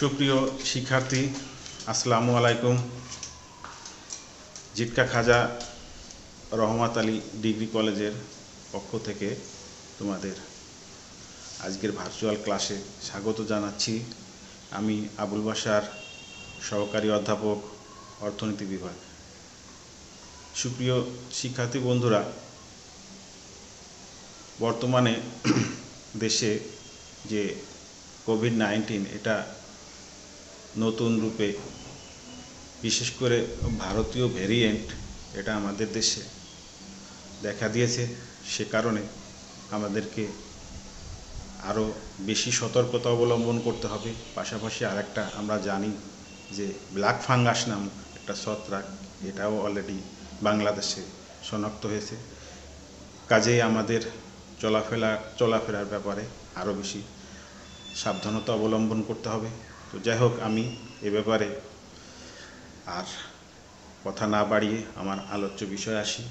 সুপ্রিয় শিক্ষার্থী, আসসালামু আলাইকুম। জিটকা খাজা রহমত আলী ডিগ্রি কলেজের পক্ষ থেকে তোমাদের আজকের ভার্চুয়াল ক্লাসে স্বাগত জানাচ্ছি। আমি আবুল বাশার, সহকারী অধ্যাপক, অর্থনীতি বিভাগ। সুপ্রিয় শিক্ষার্থী বন্ধুরা, বর্তমানে দেশে যে কোভিড-19 এটা নতুন রূপে, বিশেষ করে ভারতীয় ভেরিয়েন্ট, এটা আমাদের দেশে দেখা দিয়েছে। সে কারণে আমাদেরকে আরও বেশি সতর্কতা অবলম্বন করতে হবে। পাশাপাশি আরেকটা আমরা জানি যে ব্ল্যাক ফাঙ্গাস নামক একটা ছত্রাক, এটাও অলরেডি বাংলাদেশে শনাক্ত হয়েছে। কাজেই আমাদের চলাফেরার ব্যাপারে আরও বেশি সাবধানতা অবলম্বন করতে হবে। তো যাই হোক, আমি এ ব্যাপারে আর কথা না বাড়িয়ে আমার আলোচ্য বিষয়ে আসি।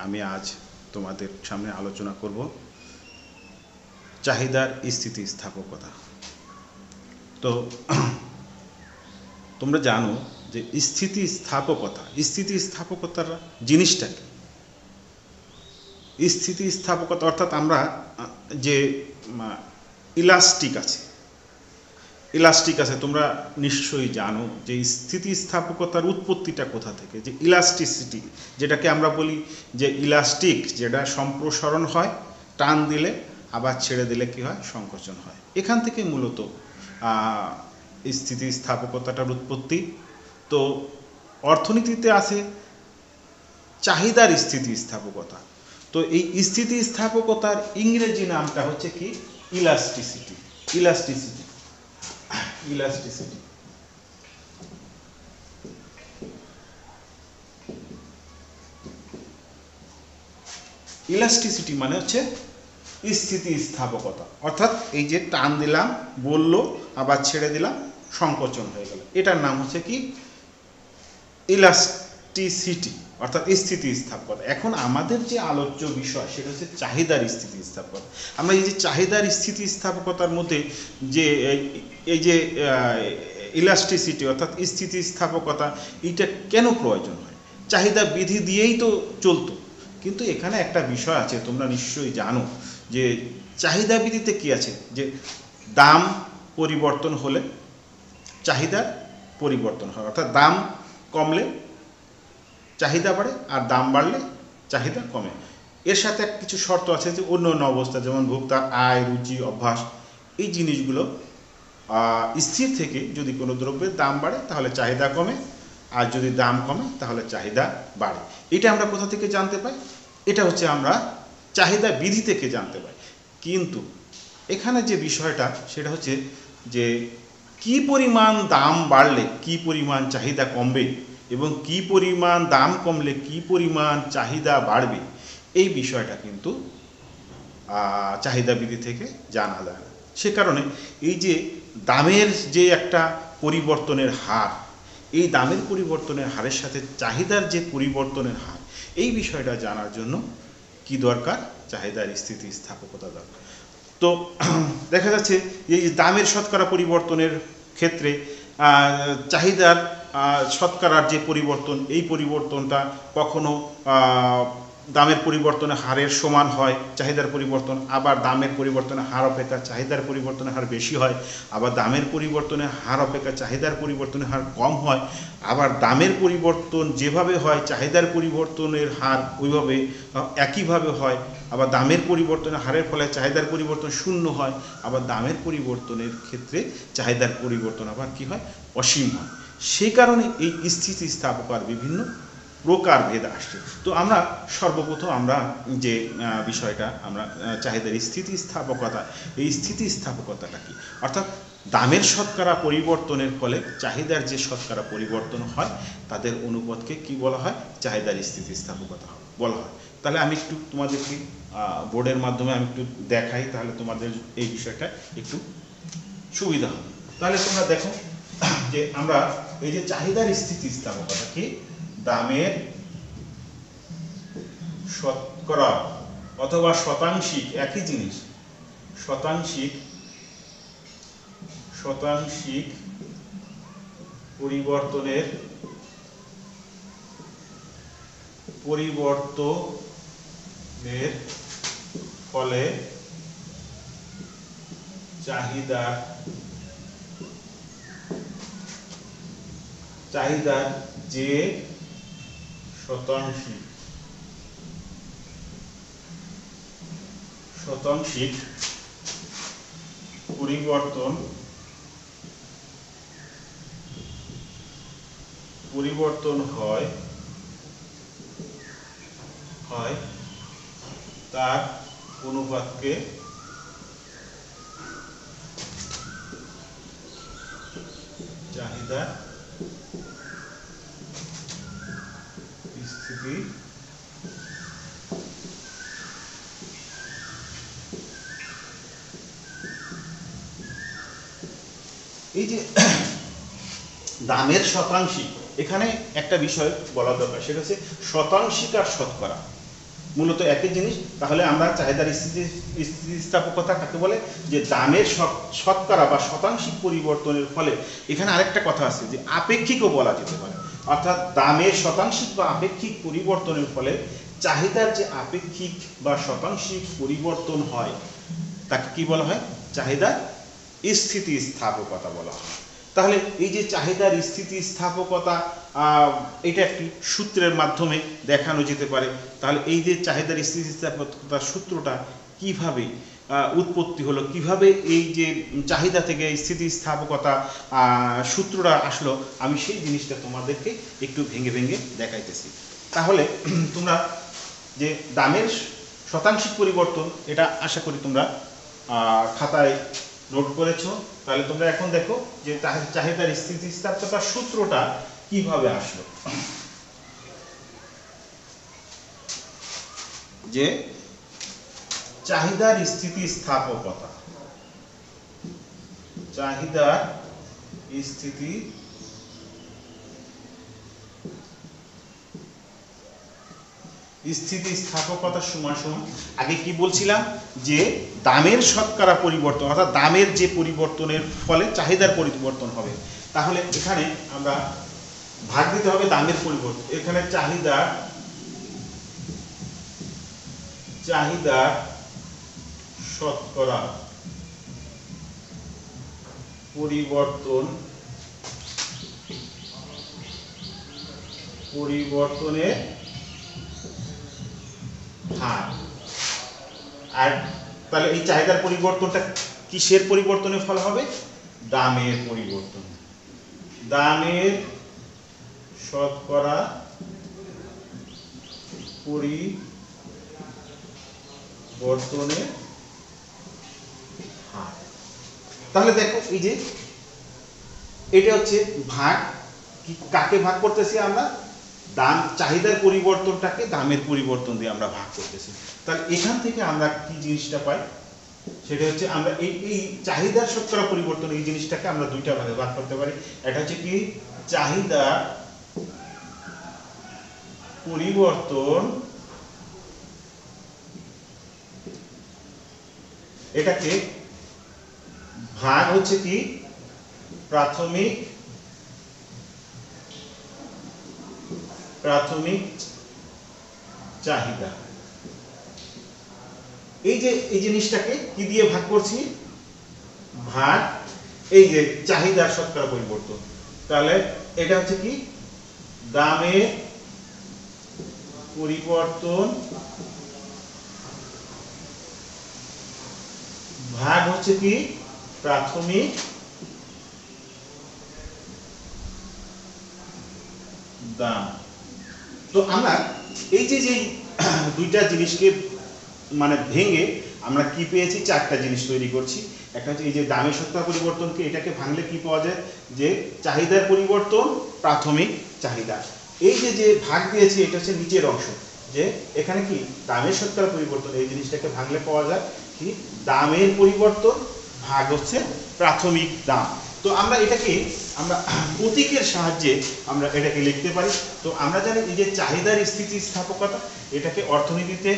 আমি আজ তোমাদের সামনে আলোচনা করব চাহিদার স্থিতিস্থাপকতা। তো তোমরা জানো যে স্থিতিস্থাপকতার জিনিসটা কি? স্থিতিস্থাপকতা অর্থাৎ আমরা যে ইলাস্টিক আছে, তোমরা নিশ্চয়ই জানো যে স্থিতিস্থাপকতার উৎপত্তিটা কোথা থেকে। যে ইলাস্টিসিটি, যেটাকে আমরা বলি যে ইলাস্টিক, যেটা সম্প্রসারণ হয়, টান দিলে আবার ছেড়ে দিলে কি হয়, সংকোচন হয়। এখান থেকে মূলত স্থিতিস্থাপকতাটার উৎপত্তি। তো অর্থনীতিতে আছে চাহিদার স্থিতিস্থাপকতা। তো এই স্থিতিস্থাপকতার ইংরেজি নামটা হচ্ছে কি? ইলাস্টিসিটি। ইলাস্টিসিটি মানে হচ্ছে স্থিতিস্থাপকতা। অর্থাৎ এই যে টান দিলাম, বললো, আবার ছেড়ে দিলাম, সংকোচন হয়ে গেল, এটার নাম হচ্ছে কি? ইলাস্টিসিটি, অর্থাৎ স্থিতিস্থাপকতা। এখন আমাদের যে আলোচ্য বিষয় সেটা হচ্ছে চাহিদার স্থিতিস্থাপকতা। আমরা এই যে চাহিদার স্থিতিস্থাপকতার মধ্যে যে এই যে ইলাস্টিসিটি অর্থাৎ স্থিতিস্থাপকতা, এটা কেন প্রয়োজন হয়? চাহিদা বিধি দিয়েই তো চলতো, কিন্তু এখানে একটা বিষয় আছে, তোমরা নিশ্চয়ই জানো যে চাহিদা বিধিতে কি আছে, যে দাম পরিবর্তন হলে চাহিদার পরিবর্তন হয়। অর্থাৎ দাম কমলে চাহিদা বাড়ে, আর দাম বাড়লে চাহিদা কমে। এর সাথে কিছু শর্ত আছে, যে অন্য অন্য অবস্থা, যেমন ভোক্তার আয়, রুচি, অভ্যাস, এই জিনিসগুলো স্থির থেকে যদি কোনো দ্রব্যের দাম বাড়ে তাহলে চাহিদা কমে, আর যদি দাম কমে তাহলে চাহিদা বাড়ে। এটা আমরা কোথা থেকে জানতে পাই? এটা হচ্ছে আমরা চাহিদা বিধি থেকে জানতে পাই। কিন্তু এখানে যে বিষয়টা সেটা হচ্ছে যে কি পরিমাণ দাম বাড়লে কি পরিমাণ চাহিদা কমবে, এবং কি পরিমাণ দাম কমলে কি পরিমাণ চাহিদা বাড়বে, এই বিষয়টা কিন্তু চাহিদা বিধি থেকে জানা যায় না। সে কারণে এই যে দামের যে একটা পরিবর্তনের হার, এই দামের পরিবর্তনের হারের সাথে চাহিদার যে পরিবর্তনের হার, এই বিষয়টা জানার জন্য কি দরকার? চাহিদার স্থিতিস্থাপকতা দরকার। তো দেখা যাচ্ছে এই দামের শতকরা পরিবর্তনের ক্ষেত্রে চাহিদার শতকরার যে পরিবর্তন, এই পরিবর্তনটা কখনো দামের পরিবর্তনের হারের সমান হয় চাহিদার পরিবর্তন, আবার দামের পরিবর্তনের হার অপেক্ষা চাহিদার পরিবর্তনের হার বেশি হয়, আবার দামের পরিবর্তনের হার অপেক্ষা চাহিদার পরিবর্তনের হার কম হয়, আবার দামের পরিবর্তন যেভাবে হয় চাহিদার পরিবর্তনের হার ওইভাবে একইভাবে হয়, আবার দামের পরিবর্তনের হারের ফলে চাহিদার পরিবর্তন শূন্য হয়, আবার দামের পরিবর্তনের ক্ষেত্রে চাহিদার পরিবর্তন আবার কি হয়? অসীম হয়। সেই কারণে এই স্থিতিস্থাপকতার বিভিন্ন প্রকার ভেদ আসছে। তো আমরা সর্বপ্রথম আমরা যে বিষয়টা আমরা চাহিদার স্থিতিস্থাপকতা, এই স্থিতিস্থাপকতাটা কি? অর্থাৎ দামের শতকরা পরিবর্তনের ফলে চাহিদার যে শতকরা পরিবর্তন হয়, তাদের অনুপাতকে কি বলা হয়? চাহিদার স্থিতিস্থাপকতা বলা হয়। তাহলে আমি একটু তোমাদেরকে বোর্ডের মাধ্যমে আমি একটু দেখাই, তাহলে তোমাদের এই বিষয়টা একটু সুবিধা হবে। তাহলে তোমরা দেখো যে আমরা এই যে চাহিদার স্থিতিস্থাপকতা কি, দামের শতকরা অথবা শতাংশিক, একই জিনিস, শতাংশিক পরিবর্তনের ফলে চাহিদার যে শতাংশিক পরিবর্তন হয় তার অনুপাতকে চাহিদা স্থিতি এই যে দামের শতাংশিক, এখানে একটা বিষয় বলা দরকার, সেটা হচ্ছে শতাংশিক আর শতকরা মূলত একই জিনিস। তাহলে আমরা চাহিদার স্থিতিস্থাপকতা কাকে বলে, যে দামের শতকরা বা শতাংশিক পরিবর্তনের ফলে, এখানে আরেকটা কথা আছে যে আপেক্ষিকও বলা যেতে পারে, অর্থাৎ দামের শতাংশিক বা আপেক্ষিক পরিবর্তনের ফলে চাহিদার যে আপেক্ষিক বা শতাংশিক পরিবর্তন হয় তাকে কি বলা হয়, চাহিদার স্থিতিস্থাপকতা বলা হয়। তাহলে এই যে চাহিদার স্থিতিস্থাপকতা, এটা একটি সূত্রের মাধ্যমে দেখানো যেতে পারে। তাহলে এই যে চাহিদার স্থিতিস্থাপকতার সূত্রটা কিভাবে উৎপত্তি হলো, কিভাবে এই যে চাহিদা থেকে স্থিতিস্থাপকতা সূত্রটা আসলো, আমি সেই জিনিসটা তোমাদেরকে একটু ভেঙে ভেঙে দেখাইতেছি। তাহলে তোমরা যে দামের শতাংশিক পরিবর্তন, এটা আশা করি তোমরা খাতায় নোট করেছো। তাহলে তোমরা এখন দেখো যে চাহিদার স্থিতিস্থাপকতার সূত্রটা কিভাবে আসলো। যে চাহিদার স্থিতিস্থাপকতা, চাহিদার স্থিতিস্থাপকতা সমান আগে কি বলছিলাম, যে দামের শতকরা পরিবর্তন, অর্থাৎ দামের যে পরিবর্তনের ফলে চাহিদার পরিবর্তন হবে। তাহলে এখানে আমরা ভাগ দিতে হবে দামের পরিবর্তন, এখানে চাহিদা শতকরা পরিবর্তনের হার। আর তাহলে এই চাহিদার পরিবর্তনটা কিসের পরিবর্তনের ফল হবে, দামের পরিবর্তন, দামের শতকরা পরিবর্তনের হার। তাহলে দেখো এই যে এটা হচ্ছে ভাগ, কাকে ভাগ করতেছি আমরা, দাম, চাহিদার পরিবর্তনটাকে দামের পরিবর্তন দিয়ে আমরা ভাগ করতেছি। তাহলে এখান থেকে আমরা কি জিনিসটা পাই, সেটা হচ্ছে আমরা এই চাহিদার শতকরা পরিবর্তন, এই জিনিসটাকে আমরা দুইটা ভাগে ভাগ করতে পারি। এটা হচ্ছে কি চাহিদা পরিবর্তন, এটাকে ভাগ হচ্ছে কি প্রাথমিক চাহিদা। এই যে এই জিনিসটাকে কি দিয়ে ভাগ করছি, ভাগ এই যে চাহিদার শতকরা পরিবর্তন। তাহলে এটা হচ্ছে কি দামের পরিবর্তন ভাগ হচ্ছে কি প্রাথমিক দাম। তো আমরা এই যে দুইটা জিনিসকে মানে ভেঙে আমরা কি পেয়েছি, চারটা জিনিস তৈরি করছি। একটা হচ্ছে এই যে দামের শতকরা পরিবর্তনকে, এটাকে ভাঙলে কি পাওয়া যায়, যে চাহিদার পরিবর্তন প্রাথমিক চাহিদা। এই যে ভাগ দিয়েছি, এটা হচ্ছে নিচের অংশ, যে এখানে কি দামের শতকরা পরিবর্তন, এই জিনিসটাকে ভাঙলে পাওয়া যায় কি দামের পরিবর্তন ভাগ হচ্ছে প্রাথমিক দাম। তো আমরা এটাকে আমরা প্রতীকের সাহায্যে আমরা এটাকে লিখতে পারি। তো আমরা জানি এই যে চাহিদার স্থিতিস্থাপকতা, এটাকে অর্থনীতিতে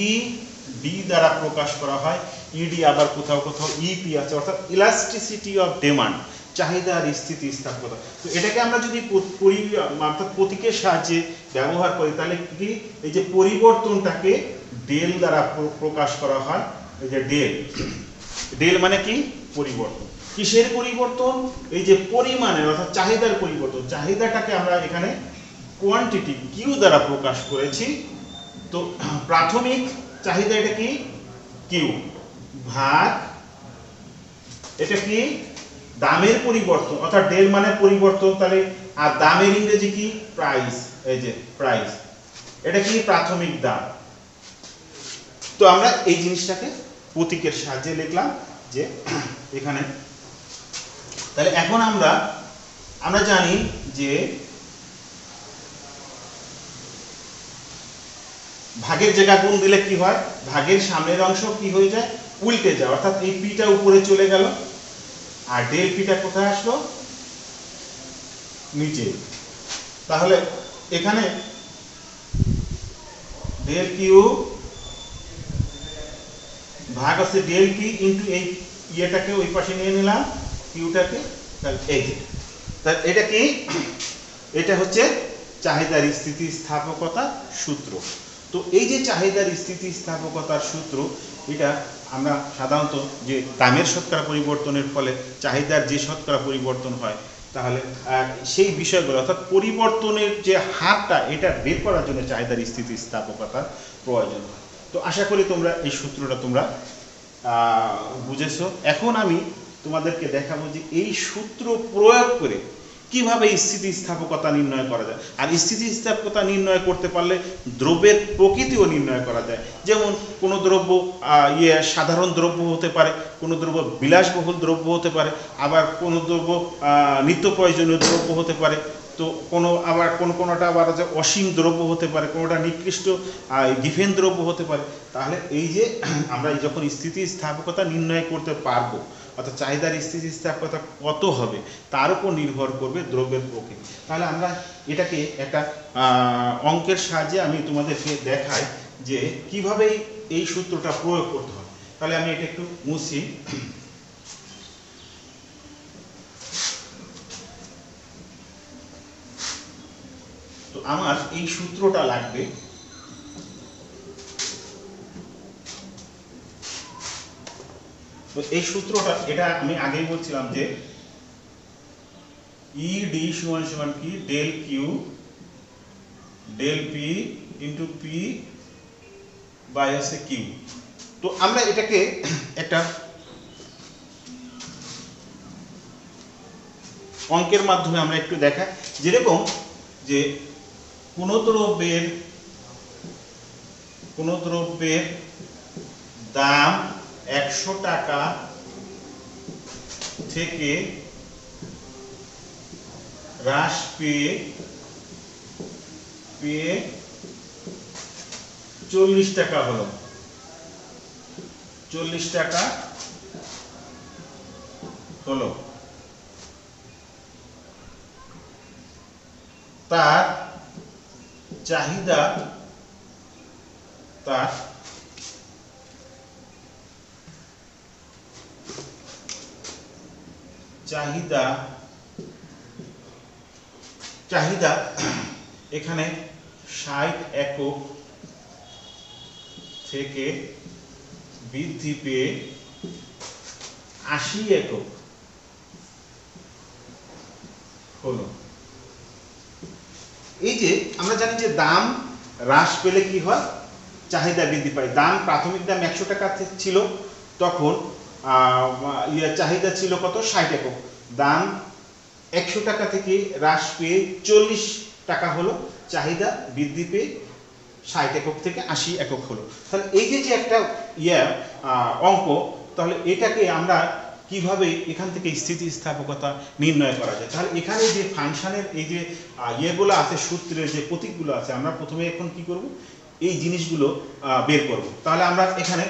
ED দ্বারা প্রকাশ করা হয়। ইডি আবার কোথাও কোথাও ইপি আছে, অর্থাৎ ইলাস্টিসিটি অফ ডিমান্ড, চাহিদার স্থিতিস্থাপকতা। তো এটাকে আমরা যদি অর্থাৎ প্রতীকের সাহায্যে ব্যবহার করি তাহলে কি এই যে পরিবর্তনটাকে ডেল দ্বারা প্রকাশ করা হয়। এই যে ডেল, ডেল মানে কি পরিবর্তন। কিসের পরিবর্তন? এই যে পরিমাণের অর্থাৎ চাহিদার পরিবর্তন। চাহিদাটাকে আমরা এখানে কোয়ান্টিটি কিউ দ্বারা প্রকাশ করেছি। তো প্রাথমিক চাহিদা এটা কি কিউ ভাগ এটা কি দামের পরিবর্তন, অর্থাৎ ডেল মানে পরিবর্তন, তাহলে আর দামের ইংরেজি কি প্রাইস। এই যে প্রাইস এটা কি প্রাথমিক দাম। তো আমরা এই জিনিসটাকে প্রতীকের সাহায্যে লিখলাম যে এখানে। তাহলে এখন আমরা জানি যে ভাগের জায়গা গুণ দিলে কি হয়, ভাগের সামনের অংশ কি হয়ে যায় উল্টে যায়, অর্থাৎ এই পিটা উপরে চলে গেল আর ডেল পিটা কোথায় আসলো নিচে। তাহলে এখানে ডেল কিউ ভাগ আছে ডেল পি ইন্টু এই ইয়েটাকে ওই পাশে নিয়ে নিলাম কিউটাকে, তাহলে এই যে তাহলে এটা কি এটা হচ্ছে চাহিদার স্থিতিস্থাপকতা সূত্র। তো এই যে চাহিদার স্থিতিস্থাপকতার সূত্র, এটা আমরা সাধারণত যে দামের শতকরা পরিবর্তনের ফলে চাহিদার যে শতকরা পরিবর্তন হয়, তাহলে সেই বিষয়গুলো অর্থাৎ পরিবর্তনের যে হারটা এটা বের করার জন্য চাহিদার স্থিতিস্থাপকতার প্রয়োজন হয়। তো আশা করি তোমরা এই সূত্রটা তোমরা বুঝেছো। এখন আমি তোমাদেরকে দেখাবো যে এই সূত্র প্রয়োগ করে কিভাবে স্থিতিস্থাপকতা নির্ণয় করা যায়। আর স্থিতিস্থাপকতা নির্ণয় করতে পারলে দ্রব্যের প্রকৃতিও নির্ণয় করা যায়। যেমন কোনো দ্রব্য সাধারণ দ্রব্য হতে পারে, কোনো দ্রব্য বিলাসবহুল দ্রব্য হতে পারে, আবার কোনো দ্রব্য নিত্য প্রয়োজনীয় দ্রব্য হতে পারে। তো কোনোটা আবার অসীম দ্রব্য হতে পারে, কোনোটা নিকৃষ্ট গিভেন দ্রব্য হতে পারে। তাহলে এই যে আমরা যখন স্থিতিস্থাপকতা নির্ণয় করতে পারবো, অর্থাৎ চাহিদার স্থিতিস্থাপকতা কত হবে তার উপর নির্ভর করবে দ্রব্যের প্রকৃতি। তাহলে আমরা এটাকে একটা অঙ্কের সাহায্যে আমি তোমাদেরকে দেখাই যে কিভাবে এই সূত্রটা প্রয়োগ করতে হবে। তাহলে আমি এটা একটু মুছি। তো আমার এই সূত্রটা লাগবে। তো এই সূত্রটা এটা আমি আগেই বলছিলাম যে ই ডি সমান সমান কি del Q del P into P by আছে কিউ। তো আমরা এটাকে একটা অঙ্কের মাধ্যমে আমরা একটু দেখাই, যেরকম যে কোনো দ্রব্যের দাম 100 টাকা থেকে হ্রাস পেয়ে 40 টাকা হলো, 40 টাকা হলো। তার চাহিদা এখানে 60 একক থেকে বৃদ্ধি পেয়ে 80 একক হলো। এই যে আমরা জানি যে দাম হ্রাস পেলে কি হয়, চাহিদা বৃদ্ধি পায়। দাম প্রাথমিক দাম 100 টাকা ছিল, তখন চাহিদা ছিল কত 60 একক। দাম 100 টাকা থেকে হ্রাস পেয়ে 40 টাকা হলো, চাহিদা বৃদ্ধি পেয়ে 60 একক থেকে 80 একক হলো। তাহলে এই যে একটা অঙ্ক, তাহলে এটাকে আমরা কিভাবে এখান থেকে স্থিতিস্থাপকতা নির্ণয় করা যায়। তাহলে এখানে যে ফাংশনের এই যে ইয়েগুলো আছে, সূত্রের যে প্রতীকগুলো আছে, আমরা প্রথমে এখন কি করব এই জিনিসগুলো বের করব। তাহলে আমরা এখানে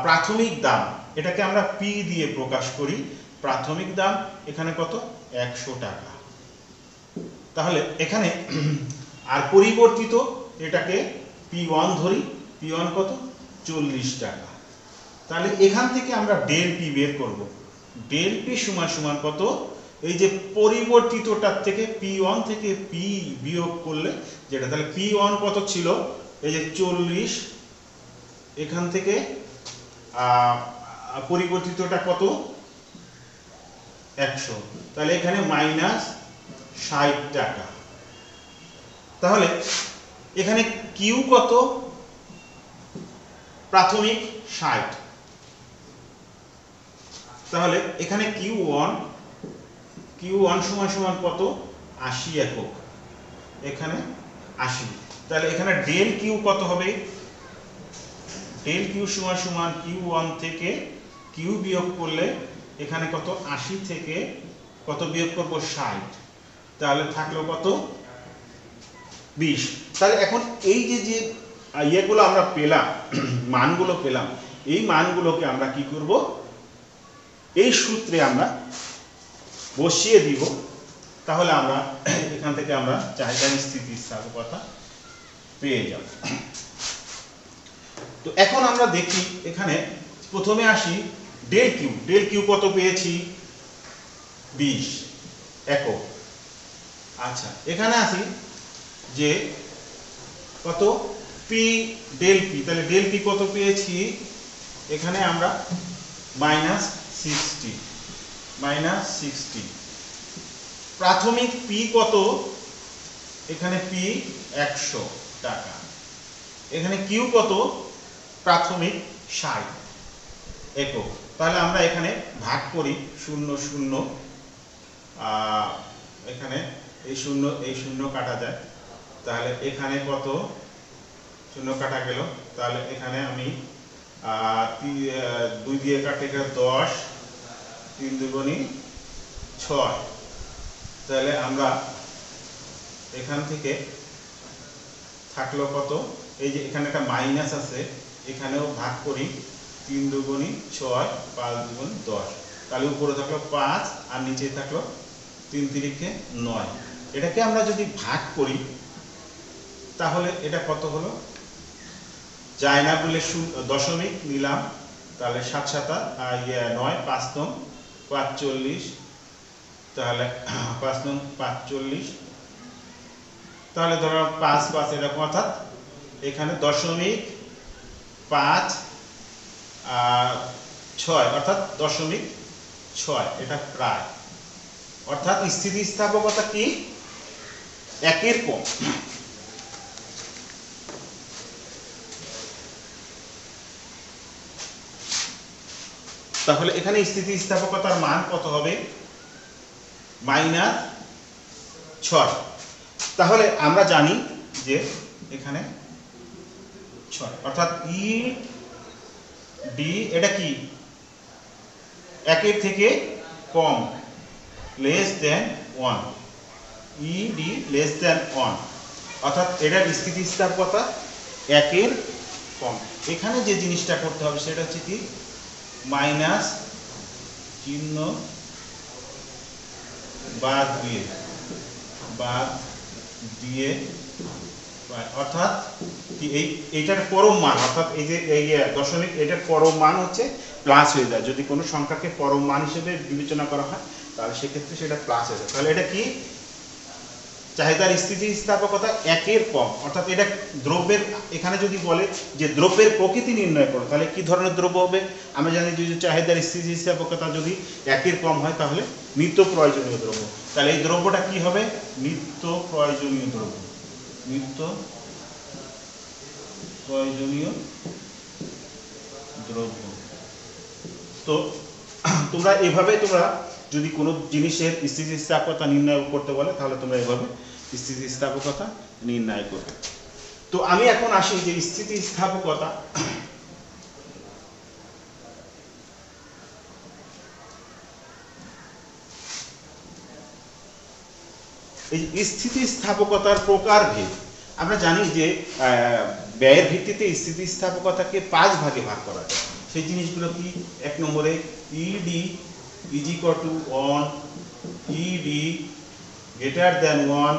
প্রাথমিক দাম এটাকে আমরা পি দিয়ে প্রকাশ করি। প্রাথমিক দাম এখানে কত 100 টাকা। তাহলে এখানে আর পরিবর্তিত এটাকে P1 ধরি, P1 কত 40 টাকা। তাহলে এখান থেকে আমরা ডেল পি বের করব। ডেল পি সমান সমান কত, এই যে পরিবর্তিতটার থেকে P1 থেকে P বিয়োগ করলে যেটা, তাহলে P1 কত ছিল, এই যে 40, এখান থেকে পরিবর্তিতটা কত 100, তাহলে এখানে -60 টাকা। তাহলে এখানে কিউ কত, প্রাথমিক 60, তাহলে এখানে Q1 সমান সমান কত 80 একক, এখানে 80, তাহলে এখানে ডেল কিউ কত হবে, ডেল কিউ সমান সমান Q1 থেকে কিউ বিয়োগ করলে এখানে কত 80 থেকে কত বিয়োগ করব 60, তাহলে থাকলো কত 20। তাহলে এখন এই যে ইয়েগুলো আমরা পেলাম, মানগুলো পেলাম, এই মানগুলোকে আমরা কি করব, এই সূত্রে আমরা বসিয়ে দিব, তাহলে আমরা এখান থেকে আমরা চাহিদার স্থিতিস্থাপকতা পেয়ে যাব। তো এখন আমরা দেখি, এখানে প্রথমে আসি ডেল কিউ কত পেয়েছি 20 একক। আচ্ছা, এখানে আসি যে কত পি ডেল পি, তাহলে ডেল পি কত পেয়েছি, এখানে আমরা -60 প্রাথমিক পি কত, এখানে পি 100 টাকা, এখানে কিউ কত প্রাথমিক 60 একক। তাহলে আমরা এখানে ভাগ করি 0 0, এখানে এই শূন্য কাটা যায়, তাহলে এখানে কত 0 কাটা গেল, তাহলে এখানে আমি 2 দিয়ে কাটে 10, 3 দুগুণী 6, তাহলে আমরা এখান থেকে থাকলো কত, এই যে এখানে একটা মাইনাস আছে, এখানেও ভাগ করি 3 দুগুণী 6, 5 দুগুণ 10, তাহলে উপরে থাকলো 5 আর নিচে থাকলো 3 তিরিখে 9। এটাকে আমরা যদি ভাগ করি তাহলে এটা কত হলো, যায় না বলে দশমিক নিলাম, তাহলে 7 7 9, 5 9 45, তাহলে 5 9 45, তাহলে ধরো 5 5 এরকম, অর্থাৎ এখানে 0.5 অর্থাৎ 0.6, এটা প্রায়, অর্থাৎ স্থিতিস্থাপকতা কি 1-এর কম। তাহলে এখানে স্থিতিস্থাপকতার মান কত হবে, -6। তাহলে আমরা জানি যে এখানে 6, অর্থাৎ ই ডি এটা কি 1-এর থেকে কম, less than 1, E D less than 1, অর্থাৎ এটার স্থিতিস্থাপকতা 1-এর কম। এখানে যে জিনিসটা করতে হবে সেটা হচ্ছে কি মাইনাস চিহ্ন বাদ দিয়ে অর্থাৎ কি এইটার পরম মান, অর্থাৎ এই যে এই দশমিক, এটার পরম মান হচ্ছে প্লাস হয়ে যায়, যদি কোনো সংখ্যাকে পরম মান হিসেবে বিবেচনা করা হয় তাহলে সেক্ষেত্রে সেটা প্লাস হয়ে যায়। তাহলে এটা কি চাহিদার স্থিতিস্থাপকতা 1-এর কম, অর্থাৎ এটা দ্রব্যের, এখানে যদি বলে যে দ্রব্যের প্রকৃতি নির্ণয় করো, তাহলে কি ধরনের দ্রব্য হবে, আমরা জানি যে চাহিদার স্থিতিস্থাপকতা যদি 1-এর কম হয় তাহলে নিত্য প্রয়োজনীয় দ্রব্য। তাহলে এই দ্রব্যটা কি হবে, নিত্য প্রয়োজনীয় দ্রব্য, নিত্য প্রয়োজনীয় দ্রব্য। তো তোমরা এভাবে, তোমরা যদি কোনো জিনিসের স্থিতিস্থাপকতা নির্ণয় করতে বলে তাহলে তোমরা এভাবে স্থিতিস্থাপকতা নির্ণয় করবে। তো আমি এখন আসি যে স্থিতিস্থাপকতা, এই স্থিতিস্থাপকতার প্রকারভেদ। আমরা জানি যে ব্যয়ের ভিত্তিতে স্থিতিস্থাপকতাকে 5 ভাগে ভাগ করা যায়। সেই জিনিসগুলো কি, 1 নম্বরে ED is equal to 1, ED greater than 1,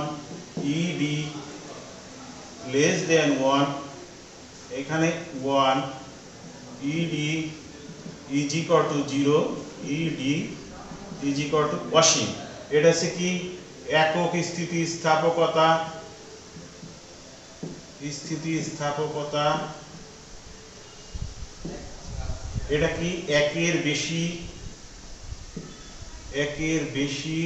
ED less than 1, এখানে 1, ED is equal to 0, ED is equal to অসীম। এটা হচ্ছে কি একক স্থিতিস্থাপকতা, স্থিতিস্থাপকতা। এটা কি একের বেশি, একের বেশি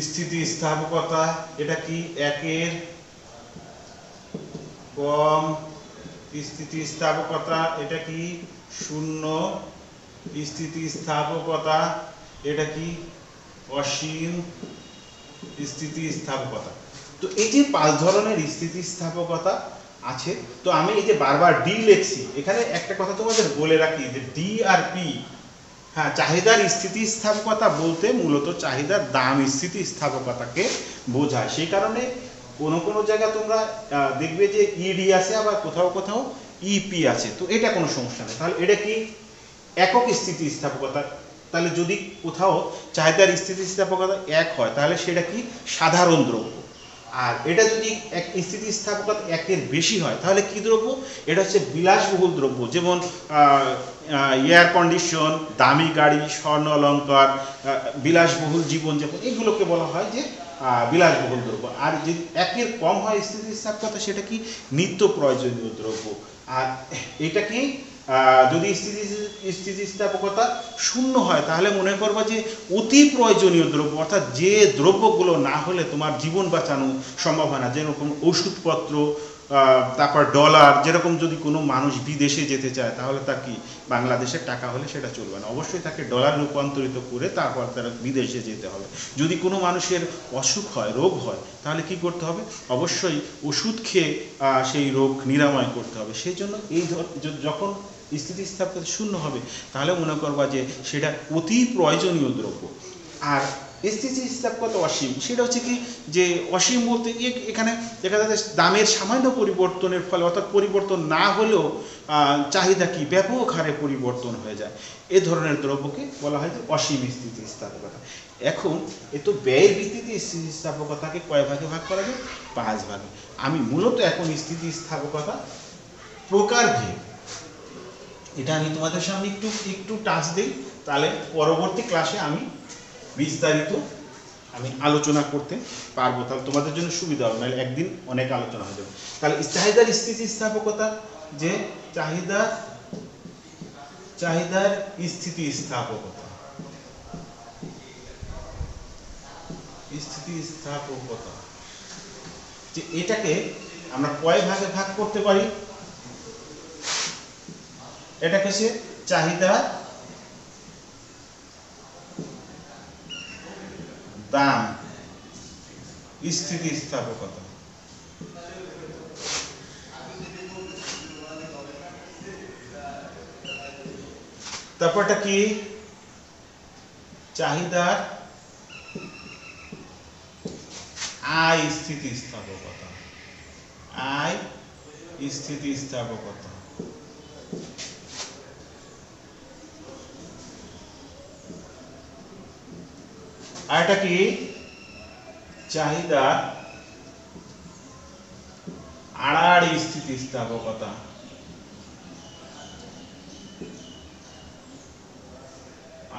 স্থিতিস্থাপকতা। এটা কি একের কম স্থিতিস্থাপকতা। এটা কি শূন্য স্থিতিস্থাপকতা। এটা কি অসীম স্থিতিস্থাপকতা। তো এই যে 5 ধরনের স্থিতিস্থাপকতা আছে। তো আমি এই যে বারবার ডি লিখছি, এখানে একটা কথা তোমাদের বলে রাখি যে ডি আর পি, হ্যাঁ, চাহিদার স্থিতিস্থাপকতা বলতে মূলত চাহিদার দাম স্থিতিস্থাপকতাকে বোঝায়। সেই কারণে কোনো কোনো জায়গায় তোমরা দেখবে যে ইডি আছে, আবার কোথাও কোথাও ইপি আছে। তো এটা কোনো সমস্যা নেই। তাহলে এটা কি একক স্থিতিস্থাপকতা। তাহলে যদি কোথাও চাহিদার স্থিতিস্থাপকতা 1 হয় তাহলে সেটা কি সাধারণ দ্রব্য। আর এটা যদি এক স্থিতিস্থাপকতা 1-এর বেশি হয় তাহলে কি দ্রব্য? এটা হচ্ছে বিলাসবহুল দ্রব্য। যেমন এয়ার কন্ডিশন, দামি গাড়ি, স্বর্ণ অলঙ্কার, বিলাসবহুল জীবনযাপন, এগুলোকে বলা হয় যে বিলাসবহুল দ্রব্য। আর যদি 1-এর কম হয় স্থিতিস্থাপকতা সেটা কি নিত্য প্রয়োজনীয় দ্রব্য। আর এটা কি যদি স্থিতিস্থাপকতা 0 হয় তাহলে মনে করবা যে অতি প্রয়োজনীয় দ্রব্য, অর্থাৎ যে দ্রব্যগুলো না হলে তোমার জীবন বাঁচানো সম্ভব হয় না। যেরকম ওষুধপত্র, তারপর ডলার। যেরকম যদি কোনো মানুষ বিদেশে যেতে চায় তাহলে তার কি বাংলাদেশের টাকা হলে সেটা চলবে না, অবশ্যই তাকে ডলার রূপান্তরিত করে তারপর তার বিদেশে যেতে হবে। যদি কোনো মানুষের অসুখ হয়, রোগ হয়, তাহলে কি করতে হবে? অবশ্যই ওষুধ খেয়ে সেই রোগ নিরাময় করতে হবে। সেই জন্য এই যখন স্থিতিস্থাপকতা 0 হবে তাহলে মনে করবা যে সেটা অতি প্রয়োজনীয় দ্রব্য। আর স্থিতিস্থাপকতা অসীম, সেটা হচ্ছে কি যে অসীম বলতে এখানে দেখা যাচ্ছে দামের সামান্য পরিবর্তনের ফলে, অর্থাৎ পরিবর্তন না হলেও চাহিদা কি ব্যাপক হারে পরিবর্তন হয়ে যায়। এ ধরনের দ্রব্যকে বলা হয় যে অসীম স্থিতিস্থাপকতা। এখন এ তো ব্যয়ের ভিত্তিতে স্থিতিস্থাপকতাকে কয় ভাগে ভাগ করা যায়? 5 ভাগে। আমি মূলত এখন স্থিতিস্থাপকতা প্রকারভেদ, এটা আমি তোমাদের সামনে একটু টাচ দিই, তাহলে পরবর্তী ক্লাসে আমি বিস্তারিত আলোচনা করতে পারবো। তাহলে তোমাদের জন্য সুবিধা হবে, নাহলে একদিন অনেক আলোচনা হয়ে যাবে। তাহলে চাহিদার স্থিতিস্থাপকতা, যে চাহিদার স্থিতিস্থাপকতা, যে এটাকে আমরা কয় ভাগে ভাগ করতে পারি? এটাকে সে চাহিদা, দাম, স্থিতিস্থাপকতা। তারপরটা কি? চাহিদার আয় স্থিতিস্থাপকতা, আয় স্থিতিস্থাপকতা। আর এটা কি? চাহিদা আড়াআড়ি স্থিতিস্থাপকতা,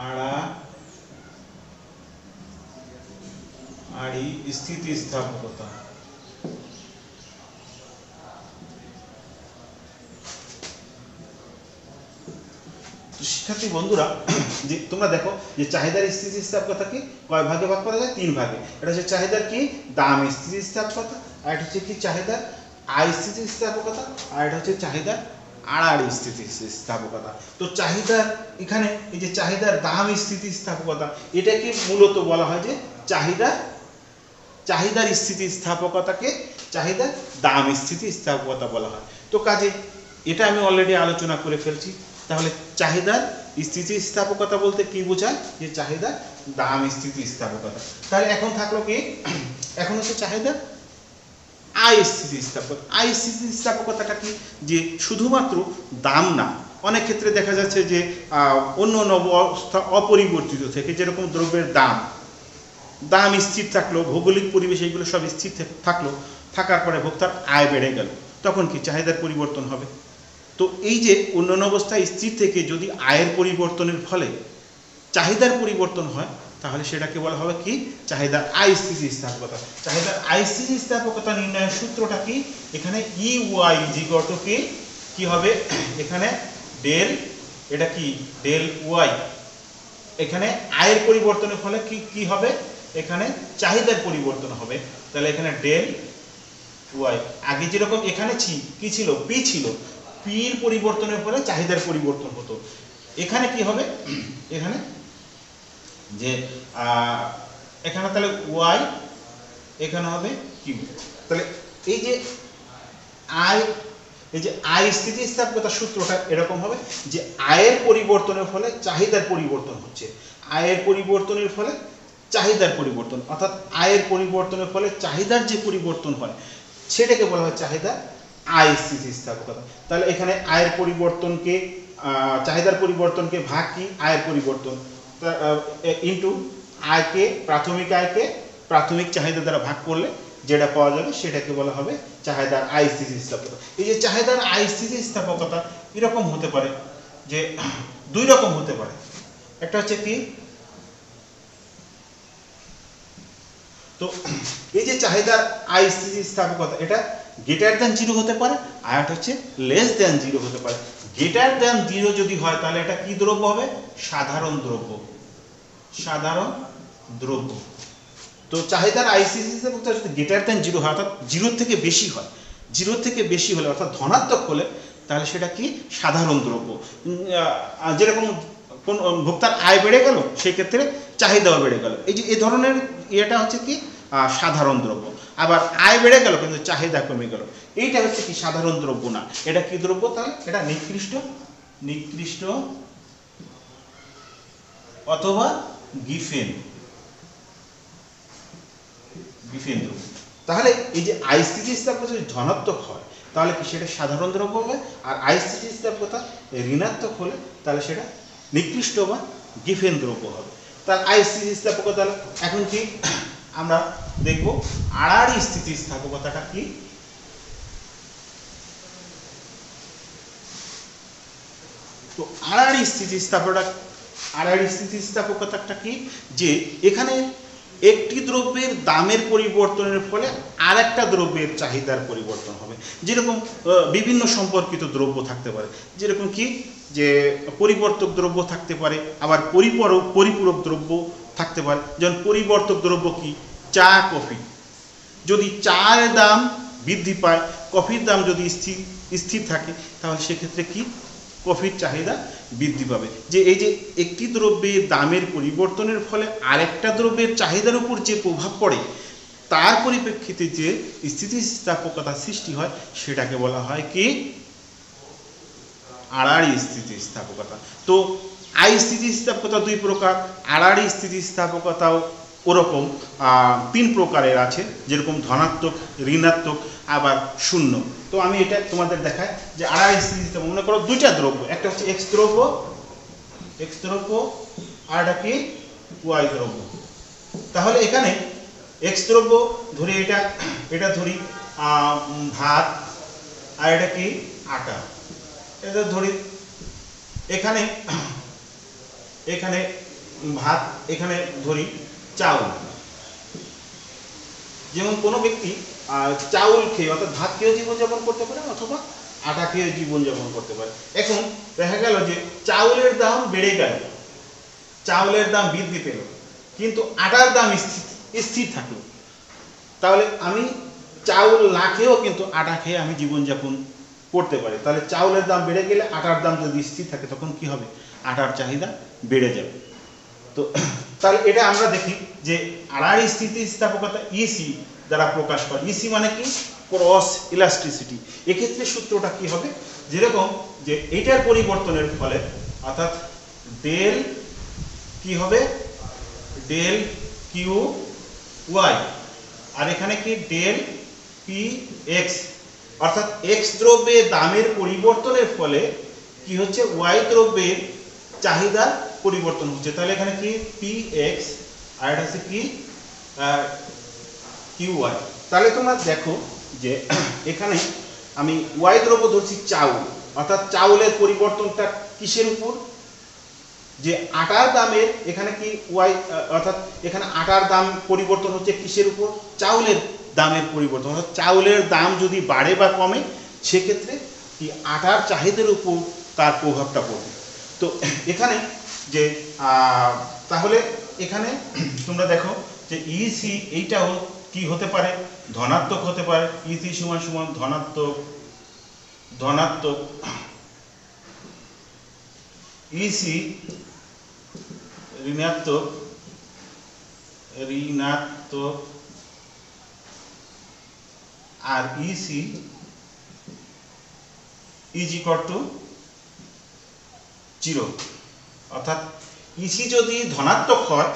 আড়াআড়ি স্থিতিস্থাপকতা। শিক্ষার্থী বন্ধুরা, যে তোমরা দেখো যে চাহিদার স্থিতিস্থাপকতাকে কয় ভাগে ভাগ করা যায়? 3 ভাগে। এটা হচ্ছে চাহিদার কি দাম স্থিতিস্থাপকতা, আর এটা হচ্ছে কি চাহিদার আয় স্থিতিস্থাপকতা, আর এটা হচ্ছে চাহিদার আড়াআড়ি স্থিতিস্থাপকতা। তো চাহিদার এখানে এই যে চাহিদার দাম স্থিতিস্থাপকতা, এটাকে মূলত বলা হয় যে চাহিদার স্থিতিস্থাপকতাকে চাহিদার দাম স্থিতিস্থাপকতা বলা হয়। তো কাজে এটা আমি অলরেডি আলোচনা করে ফেলছি। তাহলে চাহিদার স্থিতিস্থাপকতা বলতে কি বোঝায়? যে চাহিদার দাম স্থিতিস্থাপকতা। তাহলে এখন থাকলো কি? এখন হচ্ছে চাহিদার আয় স্থিতিস্থাপকতা। আয় স্থিতিস্থাপকতাটা কি? যে শুধুমাত্র দাম না, অনেক ক্ষেত্রে দেখা যাচ্ছে যে অন্য অবস্থা অপরিবর্তিত থেকে, যেরকম দ্রব্যের দাম স্থির থাকলো, ভৌগোলিক পরিবেশ এইগুলো সব স্থির থাকলো, থাকার পরে ভোক্তার আয় বেড়ে গেল, তখন কি চাহিদার পরিবর্তন হবে। তো এই যে উন্নয়ন অবস্থায় স্থির থেকে যদি আয়ের পরিবর্তনের ফলে চাহিদার পরিবর্তন হয় তাহলে সেটাকে বলা হবে কি চাহিদার আয় স্থিতিস্থাপকতা। চাহিদার আয় স্থিতিস্থাপকতা নির্ণয়ের সূত্রটা কি, এখানে ইউআই ইকুয়াল টু কি হবে, এখানে ডেল, এটা কি ডেল ওয়াই, এখানে আয়ের পরিবর্তনের ফলে কি কি হবে, এখানে চাহিদার পরিবর্তন হবে। তাহলে এখানে ডেল ওয়াই, আগে যেরকম এখানে কি ছিল পি ছিল, পির পরিবর্তনের ফলে চাহিদার পরিবর্তন হতো, এখানে কি হবে, এখানে যে এখানে তাহলে ওয়াই, এখানে হবে কিউ। তাহলে এই যে আয়, এই যে আয় স্থিতিস্থাপকতার সূত্রটা এরকম হবে যে আয়ের পরিবর্তনের ফলে চাহিদার পরিবর্তন হচ্ছে, আয়ের পরিবর্তনের ফলে চাহিদার পরিবর্তন, অর্থাৎ আয়ের পরিবর্তনের ফলে চাহিদার যে পরিবর্তন হয় সেটাকে বলা হয় চাহিদা আয় স্থিতিস্থাপকতা। তাহলে এখানে আয়ের পরিবর্তনকে, চাহিদার পরিবর্তনকে ভাগ কি আয়ের পরিবর্তন ইন্টু আয়কে, প্রাথমিক আয়কে প্রাথমিক চাহিদা দ্বারা ভাগ করলে যেটা পাওয়া যাবে সেটাকে বলা হবে চাহিদার আয় স্থিতিস্থাপকতা। এই যে চাহিদার আয় স্থিতিস্থাপকতা এরকম হতে পারে যে দুই রকম হতে পারে, একটা হচ্ছে কি, তো এই যে চাহিদার আয় স্থিতিস্থাপকতা এটা গ্রেটার দ্যান 0 হতে পারে, আর একটা হচ্ছে লেস দ্যান 0 হতে পারে। গ্রেটার দ্যান 0 যদি হয় তাহলে এটা কি দ্রব্য হবে, সাধারণ দ্রব্য, সাধারণ দ্রব্য। তো চাহিদার আয় স্থিতিস্থাপকতা যদি গ্রেটার দ্যান 0 হয়, অর্থাৎ 0 থেকে বেশি হয়, 0 থেকে বেশি হলে অর্থাৎ ধনাত্মক হলে তাহলে সেটা কি সাধারণ দ্রব্য। যেরকম কোন ভোক্তার আয় বেড়ে গেল সেই ক্ষেত্রে চাহিদাও বেড়ে গেল, এই যে এই ধরনের এটা হচ্ছে কি সাধারণ দ্রব্য। আবার আয় বেড়ে গেল কিন্তু চাহিদা কমে গেল, এইটা হচ্ছে কি সাধারণ দ্রব্য না, এটা কি দ্রব্য, তাহলে এটা নিকৃষ্ট, নিকৃষ্ট অথবা গিফেন, গিফেন দ্রব্য। তাহলে এই যে আয় স্থিতিস্থাপকতা যদি ধনাত্মক হয় তাহলে কি সেটা সাধারণ দ্রব্য হবে, আর আয় স্থিতিস্থাপকতা ঋণাত্মক হলে তাহলে সেটা নিকৃষ্ট বা গিফেন দ্রব্য হবে। তার আয় স্থিতিস্থাপকতা এখন কি আমরা দেখব আড়াআড়ি স্থিতিস্থাপকতাটা কি। তো আড়াআড়ি স্থিতিস্থাপকতাটা কি, যে এখানে একটি দ্রব্যের দামের পরিবর্তনের ফলে আরেকটা দ্রব্যের চাহিদার পরিবর্তন হবে। যেরকম বিভিন্ন সম্পর্কিত দ্রব্য থাকতে পারে, যেরকম কি যে পরিবর্তক দ্রব্য থাকতে পারে, আবার পরিপূরক দ্রব্য থাকতে পারে। যেমন পরিবর্তক দ্রব্য কি, চা কফি, যদি চায়ের দাম বৃদ্ধি পায়, কফির দাম যদি স্থির থাকে তাহলে সেক্ষেত্রে কি কফির চাহিদা বৃদ্ধি পাবে। যে এই যে একটি দ্রব্যের দামের পরিবর্তনের ফলে আরেকটা দ্রব্যের চাহিদার উপর যে প্রভাব পড়ে তার পরিপ্রেক্ষিতে যে স্থিতিস্থাপকতা সৃষ্টি হয় সেটাকে বলা হয় কি আড়াআড়ি স্থিতিস্থাপকতা। তো আয় স্থিতিস্থাপকতা দুই প্রকার, আড়াআড়ি স্থিতিস্থাপকতাও ওরকম 3 প্রকারের আছে, যেরকম ধনাত্মক, ঋণাত্মক, আবার শূন্য। তো আমি এটা তোমাদের দেখাই যে আড়াআড়ি স্থিতিস্থাপকতা, মনে করো দুইটা দ্রব্য, একটা হচ্ছে এক্স দ্রব্য আর একটা কি ওয়াই দ্রব্য। তাহলে এখানে এক্স দ্রব্য ধরি, এটা ধরি ভাত, আর এটা কি আটা, এটা ধরি এখানে ভাত, এখানে ধরি চাউল। যেমন কোনো ব্যক্তি চাউল খেয়ে অর্থাৎ ভাত খেয়ে জীবনযাপন করতে পারে অথবা আটা খেয়ে জীবনযাপন করতে পারে। এখন দেখা গেল যে চাউলের দাম বেড়ে গেল, চাউলের দাম বৃদ্ধি পেল, কিন্তু আটার দাম স্থির থাকলো। তাহলে আমি চাউল না খেয়েও কিন্তু আটা খেয়ে আমি জীবনযাপন করতে পারি। তাহলে চাউলের দাম বেড়ে গেলে আটার দাম যদি স্থির থাকে তখন কি হবে, আটার চাহিদা বেড়ে যাবে। তো তাহলে এটা আমরা দেখি যে আড়াআড়ি স্থিতিস্থাপকতা ইসি দ্বারা প্রকাশ করে। ইসি মানে কি, ক্রস ইলাস্টিসিটি। এক্ষেত্রে সূত্রটা কি হবে, যেরকম যে এটার পরিবর্তনের ফলে অর্থাৎ ডেল কি হবে, ডেল কিউ ওয়াই, আর এখানে কি ডেল পি এক্স, অর্থাৎ এক্স দ্রব্যের দামের পরিবর্তনের ফলে কি হচ্ছে ওয়াই দ্রব্যের চাহিদা পরিবর্তন হচ্ছে। তাহলে এখানে কি পি এক্স আর এটা হচ্ছে কি কিউ ওয়াই। তাহলে তোমরা দেখো যে এখানে আমি ওয়াই দ্রব্য ধরছি চাউল, অর্থাৎ চাউলের পরিবর্তনটা কিসের উপর, যে আটার দামের এখানে কি ওয়াই, অর্থাৎ এখানে আটার দাম পরিবর্তন হচ্ছে কিসের উপর, চাউলের দামের পরিবর্তন, অর্থাৎ চাউলের দাম যদি বাড়ে বা কমে সেক্ষেত্রে কি আটার চাহিদার উপর তার প্রভাবটা পড়বে। তো এখানে যে তাহলে এখানে তোমরা দেখো যে ইসি এইটাও কি হতে পারে, ধনাত্মক হতে পারে। ইসি সমান সমান ধনাত্মক, ধনাত্মক ইসি ঋণাত্মক, ঋণাত্মক আর ইসি ইজ ইকুয়াল টু 0। অর্থাৎ ইসি যদি ধনাত্মক হয়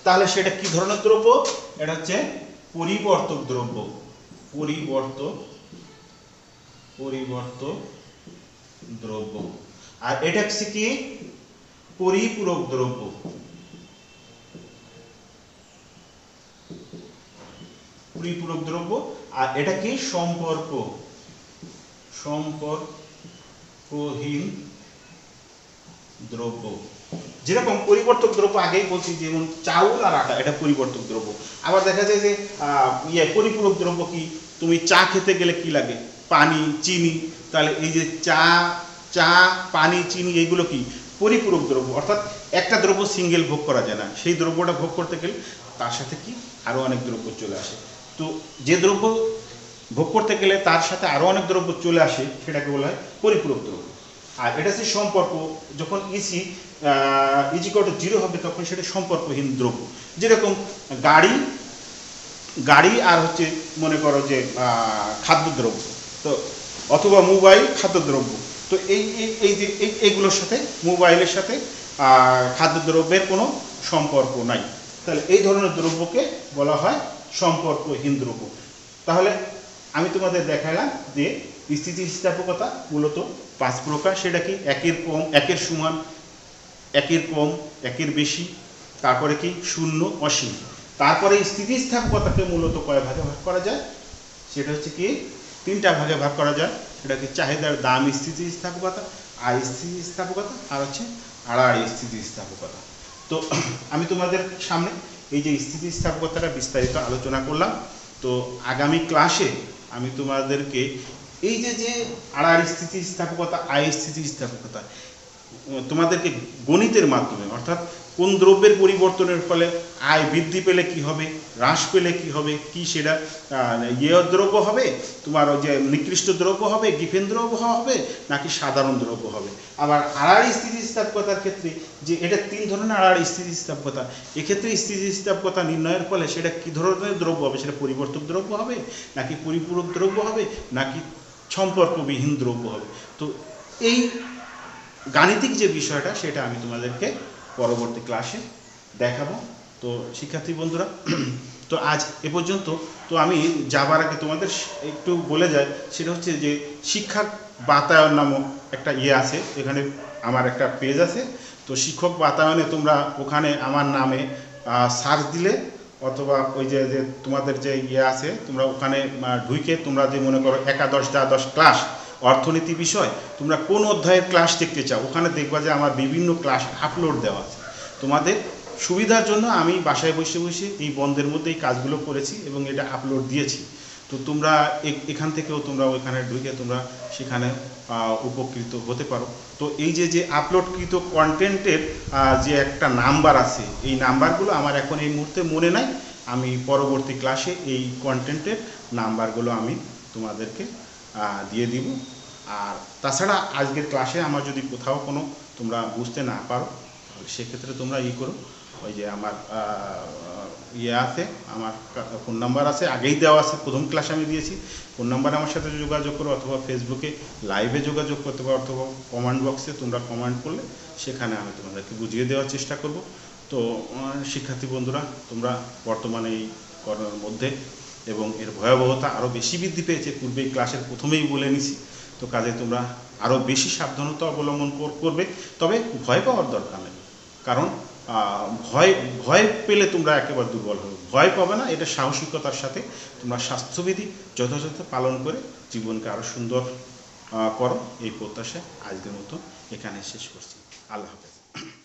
তাহলে সেটা কি ধরনের দ্রব্য, এটা হচ্ছে পরিবর্তক দ্রব্য, পরিবর্তক দ্রব্য। আর এটা হচ্ছে কি পরিপূরক দ্রব্য, পরিপূরক দ্রব্য। আর এটা কি সম্পর্কহীন দ্রব্য। যেরকম পরিবর্তক দ্রব্য আগেই বলছি, যেমন চাউল আর আটা এটা পরিবর্তক দ্রব্য। আবার দেখা যায় যে পরিপূরক দ্রব্য কি, তুমি চা খেতে গেলে কি লাগে, পানি, চিনি। তাহলে এই যে চা, পানি, চিনি এইগুলো কি পরিপূরক দ্রব্য। অর্থাৎ একটা দ্রব্য সিঙ্গেল ভোগ করা যায় না, সেই দ্রব্যটা ভোগ করতে গেলে তার সাথে কি আরো অনেক দ্রব্য চলে আসে। তো যে দ্রব্য ভোগ করতে গেলে তার সাথে আরো অনেক দ্রব্য চলে আসে সেটাকে বলা হয় পরিপূরক দ্রব্য। আর এটা হচ্ছে সম্পর্ক, যখন ইসি ইজ ইকুয়াল টু 0 হবে তখন সেটা সম্পর্কহীন দ্রব্য। যেরকম গাড়ি আর হচ্ছে মনে করো যে খাদ্যদ্রব্য, তো অথবা মোবাইল খাদ্যদ্রব্য। তো এই যে এইগুলোর সাথে, মোবাইলের সাথে খাদ্যদ্রব্যের কোনো সম্পর্ক নাই। তাহলে এই ধরনের দ্রব্যকে বলা হয় সম্পর্কহীন দ্রব্য। তাহলে আমি তোমাদের দেখালাম যে স্থিতিস্থাপকতা মূলত 5 প্রকার। সেটা কি, একের কম, একের সমান, একের কম, একের বেশি, তারপরে কি শূন্য, অসীম। তারপরে স্থিতিস্থাপকতাকে মূলত কয় ভাগে ভাগ করা যায়, সেটা হচ্ছে কি 3টা ভাগে ভাগ করা যায়। সেটা কি চাহিদার দাম স্থিতিস্থাপকতা, আয় স্থিতিস্থাপকতা, আর হচ্ছে আড়াআড়ি স্থিতিস্থাপকতা। তো আমি তোমাদের সামনে এই যে স্থিতিস্থাপকতাটা বিস্তারিত আলোচনা করলাম। তো আগামী ক্লাসে আমি তোমাদেরকে এই যে আড়াআড়ি স্থিতিস্থাপকতা, আয় স্থিতিস্থাপকতা তোমাদেরকে গণিতের মাধ্যমে, অর্থাৎ কোন দ্রব্যের পরিবর্তনের ফলে আয় বৃদ্ধি পেলে কি হবে, হ্রাস পেলে কি হবে, কি সেটা দ্রব্য হবে, তোমার ওই যে নিকৃষ্ট দ্রব্য হবে, গিফেন দ্রব্য হবে, নাকি সাধারণ দ্রব্য হবে। আবার আড়াআড়ি স্থিতিস্থাপকতার ক্ষেত্রে যে এটা 3 ধরনের আড়াআড়ি স্থিতিস্থাপকতা, এক্ষেত্রে স্থিতিস্থাপকতা নির্ণয়ের ফলে সেটা কি ধরনের দ্রব্য হবে, সেটা পরিবর্তক দ্রব্য হবে, নাকি পরিপূরক দ্রব্য হবে, নাকি সম্পর্কবিহীন দ্রব্য হবে। তো এই গাণিতিক যে বিষয়টা সেটা আমি তোমাদেরকে পরবর্তী ক্লাসে দেখাবো। তো শিক্ষার্থী বন্ধুরা, তো আজ এ পর্যন্ত। তো আমি যাবার আগে তোমাদের একটু বলে যাই, সেটা হচ্ছে যে শিক্ষক বাতায়ন নামক একটা আছে, এখানে আমার একটা পেজ আছে। তো শিক্ষক বাতায়নে তোমরা ওখানে আমার নামে সার্চ দিলে, অথবা ওই যে তোমাদের যে আছে, তোমরা ওখানে ঢুকে তোমরা যে মনে করো একাদশ দ্বাদশ ক্লাস অর্থনীতি বিষয়, তোমরা কোন অধ্যায়ের ক্লাস দেখতে চাও, ওখানে দেখবা যে আমার বিভিন্ন ক্লাস আপলোড দেওয়া আছে। তোমাদের সুবিধার জন্য আমি বাসায় বসে বসে এই বন্ধের মধ্যে এই কাজগুলো করেছি এবং এটা আপলোড দিয়েছি। তো তোমরা এখান থেকেও তোমরা ওইখানে ঢুকে তোমরা সেখানে উপকৃত হতে পারো। তো এই যে আপলোডকৃত কন্টেন্টের যে একটা নাম্বার আছে, এই নাম্বারগুলো আমার এখন এই মুহূর্তে মনে নাই। আমি পরবর্তী ক্লাসে এই কন্টেন্টের নাম্বারগুলো আমি তোমাদেরকে দিয়ে দিব। আর তাছাড়া আজকের ক্লাসে আমার যদি কোথাও কোনো তোমরা বুঝতে না পারো, সেক্ষেত্রে তোমরা করো, ওই যে আমার আছে, আমার ফোন নাম্বার আছে, আগেই দেওয়া আছে, প্রথম ক্লাসে আমি দিয়েছি। ফোন নাম্বারে আমার সাথে যোগাযোগ করো, অথবা ফেসবুকে লাইভে যোগাযোগ করতে পারো, অথবা কমেন্ট বক্সে তোমরা কমেন্ট করলে সেখানে আমি তোমাদেরকে বুঝিয়ে দেওয়ার চেষ্টা করব। তো শিক্ষার্থী বন্ধুরা, তোমরা বর্তমানে এই করোনার মধ্যে এবং এর ভয়াবহতা আরও বেশি বৃদ্ধি পেয়েছে, পূর্বে ক্লাসের প্রথমেই বলে নিছি। তো কাজে তোমরা আরও বেশি সাবধানতা অবলম্বন করবে। তবে ভয় পাওয়ার দরকার নেই, কারণ ভয় পেলে তোমরা একেবারে দুর্বল হবে। ভয় পাবে না, এটা সাহসিকতার সাথে তোমরা স্বাস্থ্যবিধি যথাযথ পালন করে জীবনকে আরও সুন্দর করো, এই প্রত্যাশা আজকের মতো এখানে শেষ করছি। আল্লাহ হাফেজ।